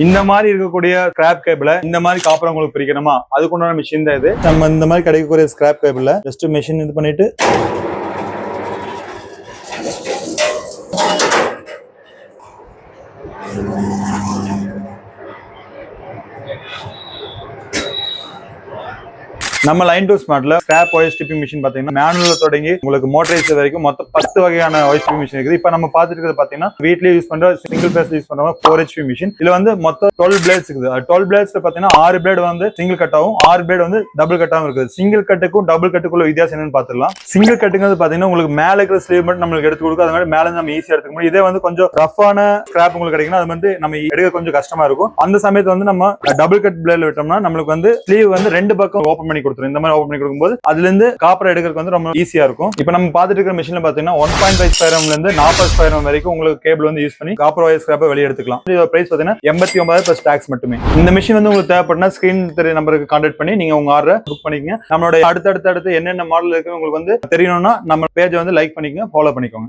இந்த மாதிரி இருக்கக்கூடிய ஸ்கிராப் கேபிள இந்த மாதிரி காப்பர் உங்களுக்கு பிரிக்கணுமா அதுக்குண்டான மிஷின் தான் இது. நம்ம இந்த மாதிரி கிடைக்கக்கூடிய ஸ்கிராப் கேபிள ஜஸ்ட் மிஷின் இது பண்ணிட்டு நம்ம லைன் டூ ஸ்மார்ட்ல ஸ்கிராப் ஒயர் ஸ்டிப்பிங் மிஷின் பாத்தீங்கன்னா மேனுவல்ல தொடங்கி உங்களுக்கு மோட்டரைஸ் வரைக்கும் மொத்தம் 10 வகையான ஒயர் ஸ்டிப்பிங் மிஷின் இருக்குது. இப்போ நம்ம பார்த்துட்டு இருக்கிறது பாத்தீங்கன்னா வீட்லயே யூஸ் பண்ற சிங்கிள் பேஸ் யூஸ் பண்ற 4 HP மிஷின். இதுல வந்து மொத்தம் 12 பிளேட்ஸ் இருக்குது. 12 பிளேட்ஸ்ல பாத்தீங்கன்னா 6 பிளேட் வந்து சிங்கிள் கட்டாவும் 6 பிளேட் வந்து டபுள் கட்டாவும் இருக்குது. சிங்கிள் கட்டுக்கும் டபுள் கட்டுக்குள்ள வித்தியாசம் என்னன்னு பாத்துக்கலாம். சிங்கிள் கட்டுங்கிறது பாத்தீங்கன்னா உங்களுக்கு மேல இருக்கிற ஸ்லீவ் மட்டும் நம்மளுக்கு எடுத்து கொடுக்கும். அதனால மேல நம்ம ஈஸியா எடுத்துக்க முடியும். இதே வந்து கொஞ்சம் ரஃப்பான ஸ்கிராப் உங்களுக்கு கிடைக்குன்னா அது வந்து நம்ம எடுக்க கொஞ்சம் கஷ்டமா இருக்கும். அந்த சமயத்துல வந்து நம்ம டபுள் கட் பிளேட்ல விட்டோம்னா நம்மளுக்கு வந்து ஸ்லீவ் வந்து 2 பக்கம் ஓபன் பண்ணி கொடுத்துரும். இந்த மாதிரி ஓபன் பண்ணி போது அதுல இருந்து காப்பர் எடுக்கிறது வந்து ரொம்ப ஈஸியா இருக்கும். இப்போ நம்ம பார்த்துட்டு இருக்கிற மிஷின்ல பாத்தீங்கன்னா 1.5 ஸ்பைரம்ல இருந்து 40 ஸ்பைரம் வரைக்கும் உங்களுக்கு கேபிள் வந்து யூஸ் பண்ணி காப்பர் ஒயர் ஸ்கிராப்பை வெளியே எடுத்துக்கலாம். இதோட பிரைஸ் பாத்தீங்கன்னா 89 பிளஸ் டாக்ஸ் மட்டுமே. இந்த மிஷின் வந்து உங்களுக்கு தேவைப்பட்டா ஸ்கிரீன் தெரிய நம்பருக்கு கான்டாக்ட் பண்ணி நீங்க உங்க ஆர்டரை புக் பண்ணிக்கங்க. நம்மளோட அடுத்து என்னென்ன மாடல் இருக்கு உங்களுக்கு வந்து தெரியணும்னா நம்ம பேஜை வந்து லைக் பண்ணிக்கங்க, ஃபாலோ பண்ணிக்கோங்க.